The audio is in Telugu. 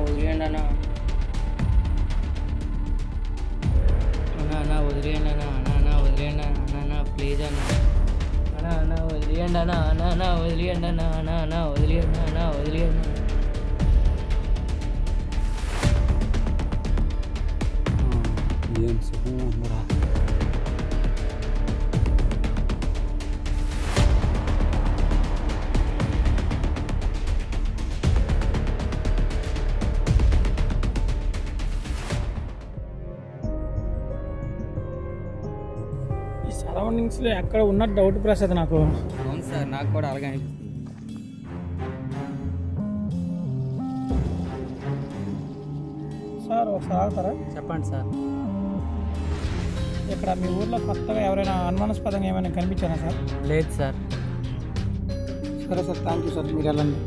వదిలేయండి అన్న అన్న వదిలేయండి అన్న వదిలేయండి అన్న ప్లీజ్ అన్న వదిలేయండి అన్న వదిలేయండి అన్న వదిలేయండి ఏం సుఖం ఉందరా. ఈ సరౌండింగ్స్లో ఎక్కడ ఉన్నట్టు డౌట్ ప్రసాద్ నాకు. అవును సార్ నాకు కూడా అలాగే అనిపిస్తుంది. సార్ ఒకసారి ఆగుతారా? చెప్పండి సార్. ఇక్కడ మీ ఊర్లో కొత్తగా ఎవరైనా అనుమానాస్పదంగా ఏమైనా కనిపించారా సార్? లేదు సార్. సరే సార్, థ్యాంక్ యూ సార్, మీరు వెళ్ళండి.